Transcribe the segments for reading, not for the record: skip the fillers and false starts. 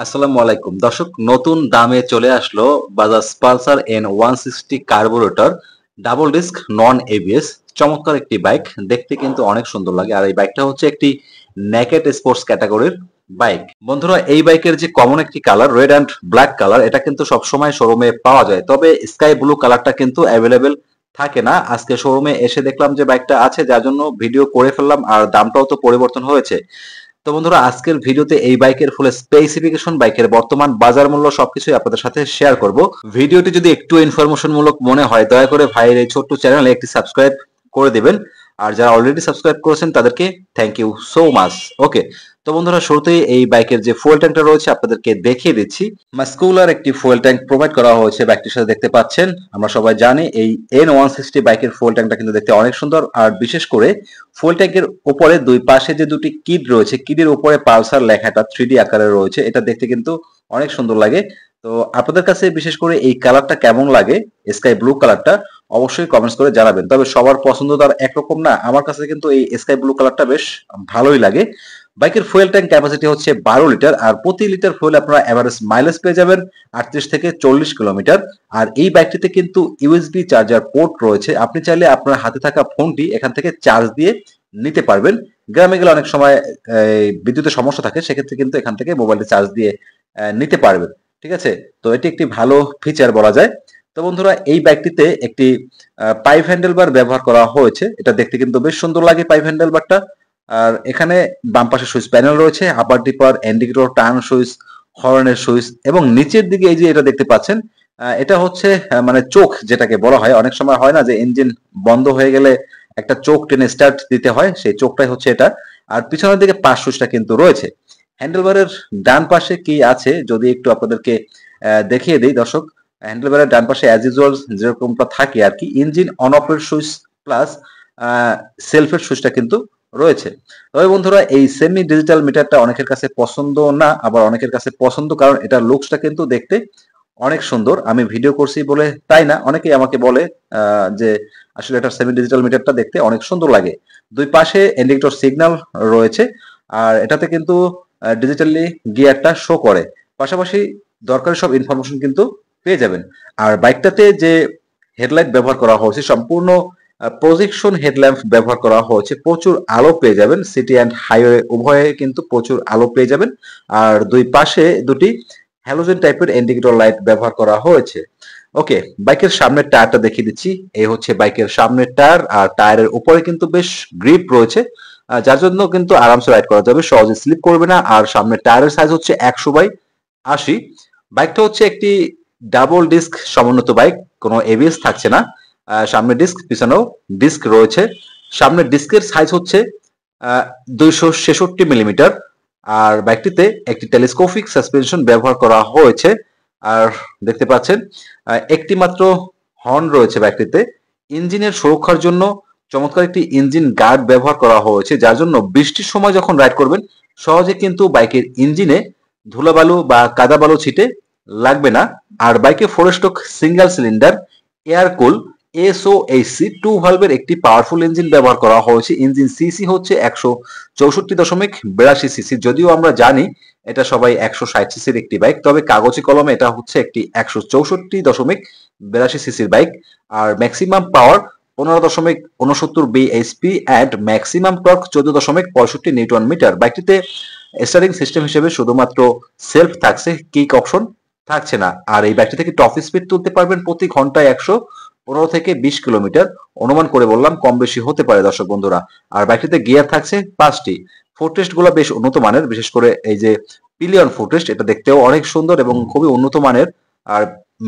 আসসালামু আলাইকুম দর্শক, নতুন দামে চলে আসলো Bajaj Pulsar N160 carburettor double disc non ABS. চমৎকার একটি বাইক, দেখতে কিন্তু অনেক সুন্দর লাগে। আর এই বাইকটা হচ্ছে একটি নেকেড স্পোর্টস ক্যাটাগরির বাইক। বন্ধুরা, এই বাইকের যে কমন একটি colour red and black colour, এটা কিন্তু সবসময় শোরুমে পাওয়া যায়, তবে স্কাই ব্লু কালারটা কিন্তু অ্যাভেলেবেল থাকে না। আজকে শোরুমে এসে দেখলাম যে বাইকটা আছে, যার জন্য ভিডিও করে ফেললাম। আর দামটাও তো পরিবর্তন হয়েছে। তো বন্ধুরা, আজকের ভিডিওতে এই বাইকের ফুল স্পেসিফিকেশন, বাইকের বর্তমান বাজার মূল্য সবকিছুই আপনাদের সাথে শেয়ার করব। ভিডিওটি যদি একটু ইনফরমেশন মূলক মনে হয়, দয়া করে ভাইয়ের এই ছোট্ট চ্যানেলে একটি সাবস্ক্রাইব করে দিবেন। আর যারা অলরেডি সাবস্ক্রাইব করেছেন তাদেরকে থ্যাংক ইউ সো মাচ। ওকে, তো বন্ধুরা, শুরুতেই এই বাইকের যে ফুয়েল ট্যাঙ্কটা রয়েছে আপনাদেরকে দেখিয়ে দিচ্ছি। মাস্কুলার একটি ফুয়েল ট্যাঙ্ক প্রোভাইড করা হয়েছে বাইকটির সাথে, দেখতে পাচ্ছেন। আমরা সবাই জানি এই N160 বাইকের ফুয়েল ট্যাঙ্কটা কিন্তু দেখতে অনেক সুন্দর। আর বিশেষ করে ফুয়েল ট্যাঙ্কের উপরে দুই পাশে যে দুটি কিড রয়েছে, কিডের উপরে পালসার লেখাটা 3D আকারে রয়েছে, এটা দেখতে কিন্তু অনেক সুন্দর লাগে। তো আপনাদের কাছে বিশেষ করে এই কালারটা কেমন লাগে, স্কাই ব্লু কালারটা, অবশ্যই কমেন্টস করে জানাবেন। তবে সবার পছন্দ তো আর একরকম না, আমার কাছে কিন্তু এই স্কাই ব্লু কালারটা বেশ ভালোই লাগে। বাইকের ফুয়েল ট্যাঙ্ক ক্যাপাসিটি হচ্ছে 12 লিটার, আর প্রতি লিটার ফুয়েল আপনারা এভারেজ মাইলেজ পেয়ে যাবেন 38 থেকে 40 কিলোমিটার। আর এই বাইকটিতে কিন্তু ইউএসবি চার্জার পোর্ট রয়েছে, আপনি চাইলে আপনার হাতে থাকা ফোনটি এখান থেকে চার্জ দিয়ে নিতে পারবেন। গ্রামে গেলে অনেক সময় বিদ্যুতের সমস্যা থাকে, সেক্ষেত্রে কিন্তু এখান থেকে মোবাইলটি চার্জ দিয়ে নিতে পারবেন। ঠিক আছে, তো এটি একটি ভালো ফিচার বলা যায়। তো বন্ধুরা, এই বাইকটিতে একটি পাইপ হ্যান্ডেল বার ব্যবহার করা হয়েছে, এটা দেখতে কিন্তু বেশ সুন্দর লাগে পাইপ হ্যান্ডেল বারটা। আর এখানে বাম পাশে সুইচ প্যানেল রয়েছে, আপার ডিপার, ইন্ডিকেটর, টার্ন সুইচ, হর্নের সুইচ, এবং নিচের দিকে এই যে এটা দেখতে পাচ্ছেন, এটা হচ্ছে মানে চোখ যেটাকে বলা হয়। অনেক সময় হয় না যে ইঞ্জিন বন্ধ হয়ে গেলে একটা চোখ টেনে স্টার্ট দিতে হয়, সেই চোখটাই হচ্ছে এটা। আর পিছনের দিকে পাশ সুইচটা কিন্তু রয়েছে। হ্যান্ডেলবারের ডান পাশে কি আছে যদি একটু আপনাদেরকে দেখিয়ে দিই দর্শক। হ্যান্ডেলবারের ডান পাশে অ্যাজ ইউজুয়াল যেরকমটা থাকে আর কি, ইঞ্জিন অন অফের সুইচ প্লাস সেলফের সুইচটা কিন্তু রয়েছে। তবে বন্ধুরা, এই সেমি ডিজিটাল মিটারটা অনেকের কাছে পছন্দ না, আবার অনেকের কাছে পছন্দ, কারণ এটার লুকসটা কিন্তু দেখতে অনেক সুন্দর। আমি ভিডিও করছি বলে তাই না, অনেকেই আমাকে বলে যে আসলে এটা সেমি ডিজিটাল মিটারটা দেখতে অনেক সুন্দর লাগে। দুই পাশে ইন্ডিকেটর সিগন্যাল রয়েছে, আর এটাতে কিন্তু ডিজিটালি গিয়ারটা শো করে। পাশাপাশি দরকারি সব ইনফরমেশন কিন্তু পেয়ে যাবেন। আর বাইকটাতে যে হেডলাইট ব্যবহার করা হয়েছে, সম্পূর্ণ প্রজেকশন হেডল্যাম্প ব্যবহার করা হয়েছে, প্রচুর আলো পেয়ে যাবেন। সিটি অ্যান্ড হাইওয়ে উভয়ে কিন্তু প্রচুর আলো পেয়ে যাবেন। আর দুই পাশে দুটি হ্যালোজেন টাইপের ইন্ডিকেটর লাইট ব্যবহার করা হয়েছে। ওকে, বাইকের সামনের টায়ারটা দেখিয়ে দিচ্ছি। এই হচ্ছে বাইকের সামনের টায়ার, আর টায়ারের উপরে কিন্তু বেশ গ্রিপ রয়েছে, যার জন্য কিন্তু আরামসে রাইড করা যাবে, সহজে স্লিপ করবে না। আর সামনের টায়ারের সাইজ হচ্ছে 100/80। বাইকটা হচ্ছে একটি ডাবল ডিস্ক সমন্বিত বাইক, কোনো এবিএস থাকছে না। সামনে ডিস্ক, পিছনেও ডিস্ক রয়েছে। সামনের ডিস্কের সাইজ হচ্ছে 266 মিলিমিটার। আর বাইকটিতে একটি টেলিস্কোপিক সাসপেনশন ব্যবহার করা হয়েছে। আর দেখতে পাচ্ছেন একটি মাত্র হর্ন রয়েছে বাইকটিতে। ইঞ্জিনের সুরক্ষার জন্য চমৎকার একটি ইঞ্জিন গার্ড ব্যবহার করা হয়েছে, যার জন্য বৃষ্টির সময় যখন রাইড করবেন সহজে কিন্তু বাইকের ইঞ্জিনে ধুলাবালু বা কাদা বালু ছিটে লাগবে না। আর বাইকে 4 স্ট্রোক সিঙ্গেল সিলিন্ডার এয়ার কুল SOHC 2 ভালভের একটি পাওয়ারফুল ইঞ্জিন ব্যবহার করা হয়েছে। ইঞ্জিন সিসি হচ্ছে 164.82 সিসি, যদিও আমরা জানি এটা সবাই 160 সিসির একটি বাইক, তবে কাগজে কলমে এটা হচ্ছে একটি 164.82 সিসির বাইক। আর maximum power 15.69 bhp and maximum torque 14.65 newton metre. বাইকটিতে স্টারিং সিস্টেম হিসেবে শুধুমাত্র সেলফ থাকছে, কিক অপশন থাকছে না। আর এই বাইকটি থেকে টপ স্পিড তুলতে পারবেন প্রতি ঘন্টায় 115 থেকে 20 কিলোমিটার। অনুমান করে বললাম, কম বেশি হতে পারে দর্শক বন্ধুরা। আর বাইকটিতে গিয়ার থাকছে 5টি। ফুটরেস্ট গুলো বেশ উন্নত মানের, বিশেষ করে এই যে পিলিয়ন ফুটরেস্ট, এটা দেখতেও অনেক সুন্দর এবং খুবই উন্নত মানের। আর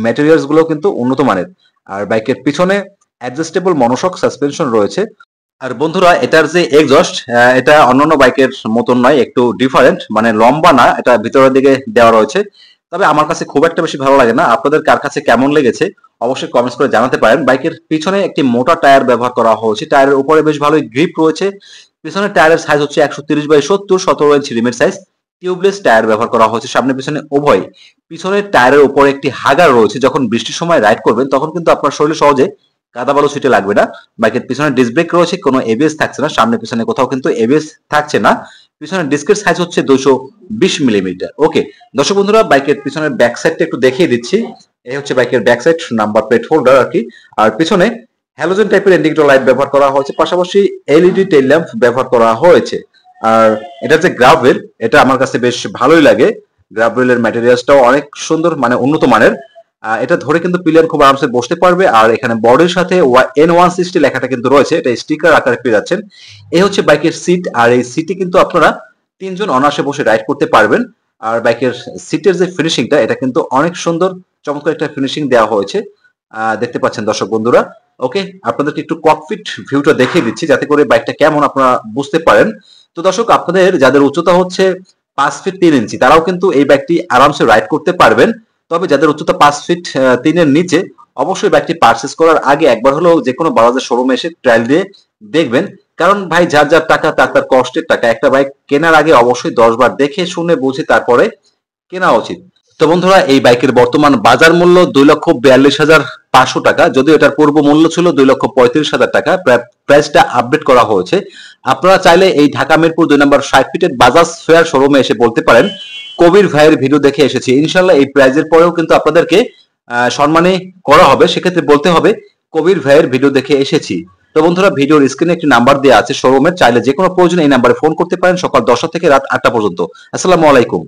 ম্যাটেরিয়ালস গুলো কিন্তু উন্নত মানের। আর বাইকের পিছনে অ্যাডজাস্টেবল মনোশক সাসপেনশন রয়েছে। আর বন্ধুরা, এটার যে এক্সস্ট, এটা অন্যান্য বাইকের মতন নয়, একটু ডিফারেন্ট, মানে লম্বা না, এটা ভিতরের দিকে দেওয়া রয়েছে। তবে আমার কাছে খুব একটা বেশি ভালো লাগে না। আপনাদের কার কাছে কেমন লেগেছে অবশ্যই কমেন্টস করে জানাতে পারেন। বাইকের পিছনে একটি মোটা টায়ার ব্যবহার করা হয়েছে, টায়ারের উপরে বেশ ভালোই গ্রিপ রয়েছে। পিছনের টায়ারের সাইজ হচ্ছে 130/70, 17 ইঞ্চি রিমের সাইজ। টিউবলেস টায়ার ব্যবহার করা হয়েছে সামনে পিছনে উভয়। পিছনের টায়ারের উপরে একটি হাগার রয়েছে, যখন বৃষ্টির সময় রাইড করবেন তখন কিন্তু আপনার শরীরে সহজে কাদা বালু ছিটে লাগবে না। বাইকের পিছনে ডিস্ক ব্রেক রয়েছে, কোনো এবিএস থাকছে না, সামনে পিছনে কোথাও কিন্তু এবিএস থাকছে না। পিছনের ডিস্কের সাইজ হচ্ছে 220 মিলিমিটার। ওকে দর্শক বন্ধুরা, বাইকের পিছনের ব্যাক সাইডটা একটু দেখিয়ে দিচ্ছি। এই হচ্ছে বাইকের back side, number plate holder আর কি। আর পিছনে হ্যালোজেন টাইপের ইন্ডিকেটর লাইট ব্যবহার করা হয়েছে, পাশাপাশি এলইডি টেইল ল্যাম্প ব্যবহার করা হয়েছে। আর এটা যে গ্রাভেল, এটা আমার কাছে বেশ ভালোই লাগে। গ্রাভেলের ম্যাটেরিয়ালসটাও অনেক সুন্দর, মানে উন্নত মানের। এটা ধরে কিন্তু পিলিয়ন খুব আরামসে বসতে পারবে। আর এখানে বডির সাথে N160 লেখাটা কিন্তু রয়েছে, এটা স্টিকার আকারে পেয়ে যাচ্ছেন। এই হচ্ছে বাইকের সিট, আর এই সিটে কিন্তু আপনারা তিনজন অনায়াসে বসে রাইড করতে পারবেন। আর বাইকের সিটের যে ফিনিশিংটা, এটা কিন্তু অনেক সুন্দর, চমৎকার একটা ফিনিশিং দেওয়া হয়েছে, দেখতে পাচ্ছেন দর্শক বন্ধুরা। ওকে, আপনাদেরকে একটু ককপিট ভিউটা দেখিয়ে দিচ্ছি যাতে করে বাইকটা কেমন আপনারা বুঝতে পারেন। তো দর্শক, আপনাদের যাদের উচ্চতা হচ্ছে 5 ফিট 3 ইঞ্চি, তারাও কিন্তু এই বাইকটি আরামসে রাইড করতে পারবেন। তবে যাদের উচ্চতা 5 ফিট 3 এর নিচে, অবশ্যই বাইকটি পারচেজ করার আগে একবার হলেও যে কোনো বাজাজের শোরুমে এসে ট্রায়াল দিয়ে দেখবেন। কারণ ভাই, যার যার টাকা তার তার কষ্টের টাকা, একটা বাইক কেনার আগে অবশ্যই 10 বার দেখে শুনে বুঝে তারপরে কেনা উচিত। তো বন্ধুরা, এই বাইকের বর্তমান বাজার মূল্য 2,42,500 টাকা, যদিও এটার পূর্ব মূল্য ছিল 2,35,000 টাকা। প্রাইসটা আপডেট করা হয়েছে। আপনারা চাইলে এই ঢাকা মিরপুর 2 নম্বর 60 ফিটের বাজাজ ফেয়ার শোরুমে এসে বলতে পারেন কবির ভাইয়ের ভিডিও দেখে এসেছি। ইনশাল্লাহ এই প্রাইজের পরেও কিন্তু আপনাদেরকে সম্মানী করা হবে, সেক্ষেত্রে বলতে হবে কবির ভাইয়ের ভিডিও দেখে এসেছি। তো বন্ধুরা, ভিডিওর স্ক্রিনে একটি নাম্বার দেওয়া আছে শোরুমের, চাইলে যে কোনো প্রয়োজনে এই নাম্বারে ফোন করতে পারেন সকাল 10টা থেকে রাত 8টা পর্যন্ত। আসসালামু আলাইকুম।